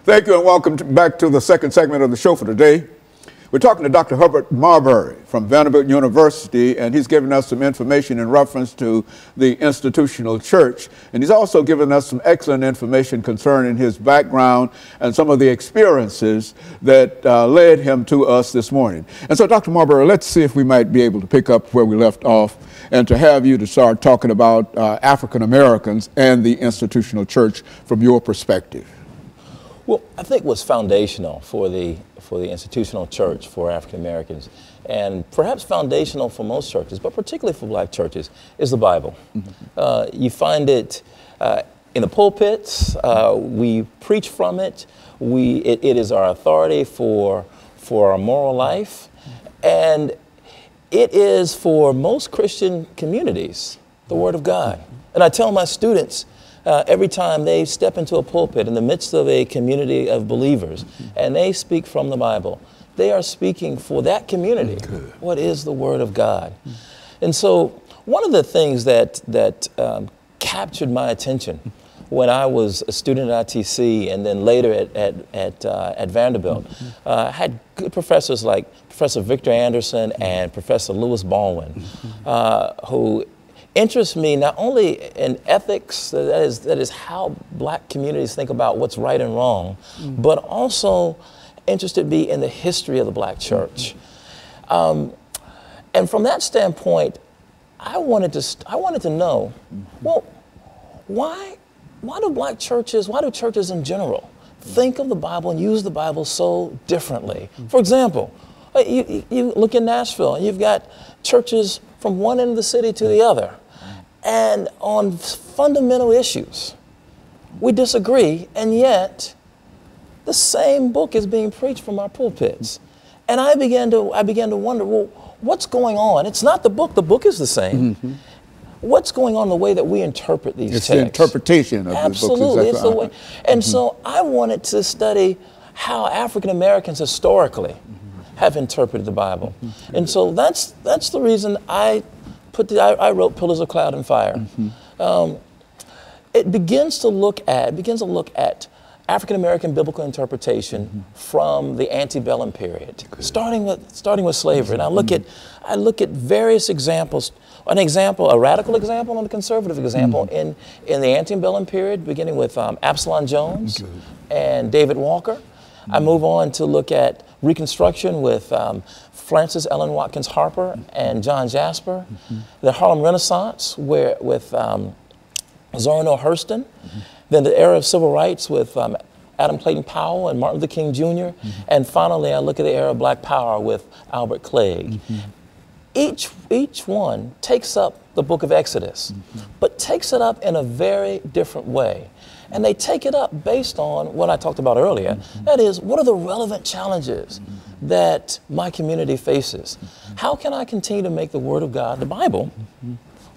Thank you and welcome back to the second segment of the show for today. We're talking to Dr. Herbert Marbury from Vanderbilt University, and he's giving us some information in reference to the institutional church. And he's also given us some excellent information concerning his background and some of the experiences that led him to us this morning. And so, Dr. Marbury, let's see if we might be able to pick up where we left off and to have you to start talking about African Americans and the institutional church from your perspective. Well, I think what's foundational for the institutional church for African Americans, and perhaps foundational for most churches, but particularly for black churches, is the Bible. You find it in the pulpits. We preach from it. It is our authority for our moral life, and it is for most Christian communities the Word of God. And I tell my students, every time they step into a pulpit in the midst of a community of believers and they speak from the Bible, they are speaking for that community. What is the Word of God? And so one of the things that captured my attention when I was a student at ITC and then later at Vanderbilt, I had good professors like Professor Victor Anderson and Professor Lewis Baldwin, who interests me not only in ethics, that is how black communities think about what's right and wrong, but also interested me in the history of the black church. And from that standpoint, I wanted to know, well, why do black churches, why do churches in general think of the Bible and use the Bible so differently? For example, you look in Nashville and you've got churches from one end of the city to the other. And on fundamental issues, we disagree, and yet the same book is being preached from our pulpits. And I began to wonder, well, what's going on? It's not the book is the same. What's going on in the way that we interpret these texts? It's the interpretation of the book. Absolutely, it's the way. And so I wanted to study how African Americans historically have interpreted the Bible. And so that's the reason I wrote Pillars of Cloud and Fire. It begins to look at African American biblical interpretation from the antebellum period, starting with slavery. And I look at various examples. A radical example and a conservative example in the antebellum period, beginning with Absalom Jones and David Walker. I move on to look at Reconstruction with Frances Ellen Watkins Harper and John Jasper. The Harlem Renaissance with Zora Neale Hurston. Then the era of civil rights with Adam Clayton Powell and Martin Luther King Jr. And finally, I look at the era of Black Power with Albert Clegg. Each one takes up the book of Exodus, but takes it up in a very different way. And they take it up based on what I talked about earlier. That is, what are the relevant challenges that my community faces? How can I continue to make the Word of God, the Bible,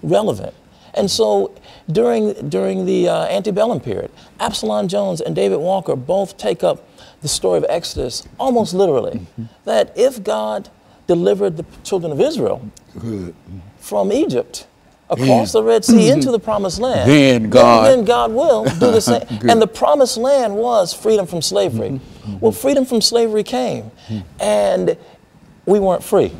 relevant? And so during the antebellum period, Absalom Jones and David Walker both take up the story of Exodus almost literally. That if God delivered the children of Israel from Egypt, across the Red Sea into the Promised Land, then God will do the same. And the Promised Land was freedom from slavery. Well, freedom from slavery came, and we weren't free.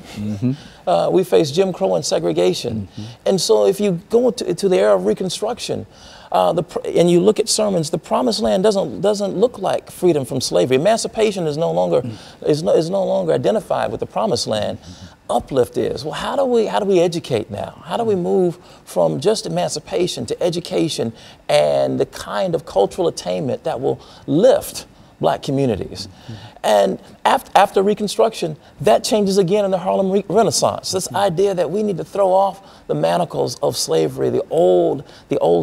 We faced Jim Crow and segregation. And so if you go to the era of Reconstruction, and you look at sermons, the Promised Land doesn't look like freedom from slavery. Emancipation is no longer identified with the Promised Land. Uplift is, well, how do we educate now? How do we move from just emancipation to education and the kind of cultural attainment that will lift black communities? And after Reconstruction, that changes again in the Harlem Renaissance. This idea that we need to throw off the manacles of slavery, the old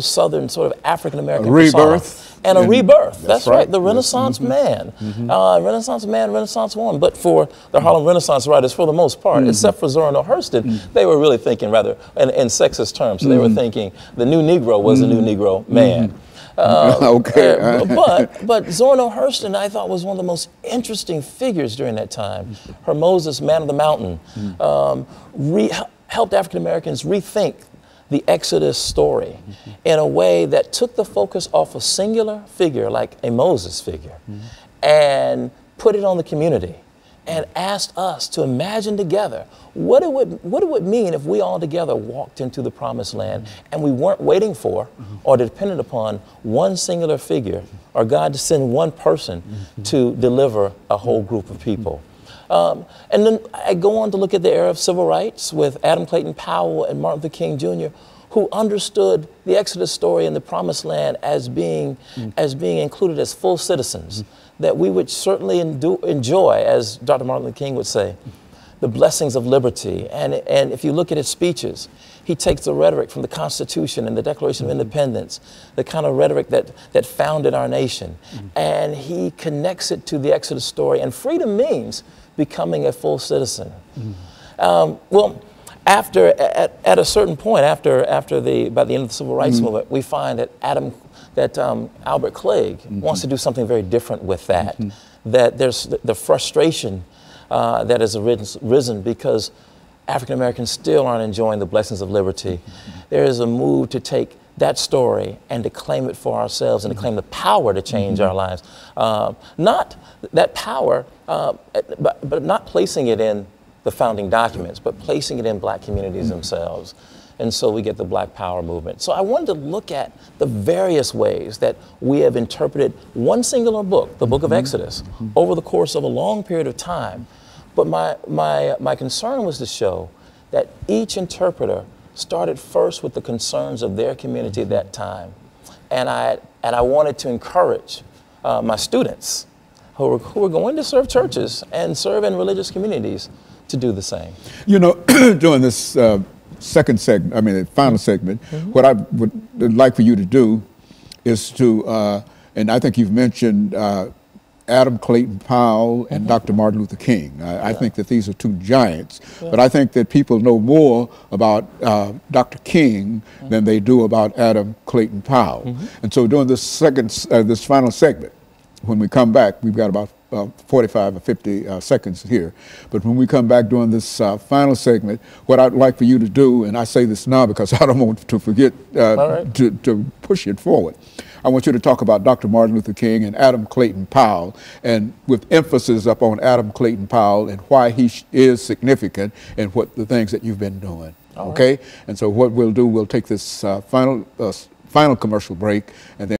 Southern sort of African American rebirth. And a rebirth. That's right. The Renaissance man. Renaissance man, Renaissance woman. But for the Harlem Renaissance writers, for the most part, except for Zora Neale Hurston, they were really thinking rather in sexist terms. So they were thinking the new Negro was the new Negro man. But Zora Neale Hurston, I thought, was one of the most interesting figures during that time. Her Moses, Man of the Mountain, helped African Americans rethink the Exodus story in a way that took the focus off a singular figure like a Moses figure and put it on the community and asked us to imagine together what it would mean if we all together walked into the promised land and we weren't waiting for or dependent upon one singular figure or God to send one person to deliver a whole group of people. And then I go on to look at the era of civil rights with Adam Clayton Powell and Martin Luther King Jr., who understood the Exodus story and the promised land as being included as full citizens, that we would certainly enjoy, as Dr. Martin Luther King would say, the blessings of liberty. And if you look at his speeches, he takes the rhetoric from the Constitution and the Declaration of Independence, the kind of rhetoric that founded our nation, and he connects it to the Exodus story. And freedom means becoming a full citizen. Well, at a certain point, by the end of the Civil Rights movement, we find that Albert Clegg wants to do something very different with that. That there's the frustration that has risen because African Americans still aren't enjoying the blessings of liberty. There is a move to take that story and to claim it for ourselves and to claim the power to change our lives. Not that power, but not placing it in the founding documents, but placing it in black communities themselves. And so we get the Black Power movement. So I wanted to look at the various ways that we have interpreted one singular book, the book of Exodus, over the course of a long period of time. But my concern was to show that each interpreter started first with the concerns of their community at that time. And I wanted to encourage my students who were going to serve churches and serve in religious communities to do the same. You know, during this second segment, the final segment, what I would like for you to do is to, and I think you've mentioned Adam Clayton Powell and Dr. Martin Luther King. I think that these are two giants, but I think that people know more about Dr. King than they do about Adam Clayton Powell. And so during this this final segment, when we come back, we've got about 45 or 50 seconds here. But when we come back during this final segment, what I'd like for you to do, and I say this now because I don't want to forget to push it forward. I want you to talk about Dr. Martin Luther King and Adam Clayton Powell, and with emphasis up on Adam Clayton Powell and why he is significant and what the things that you've been doing. Okay? And so what we'll do, we'll take this final commercial break, and then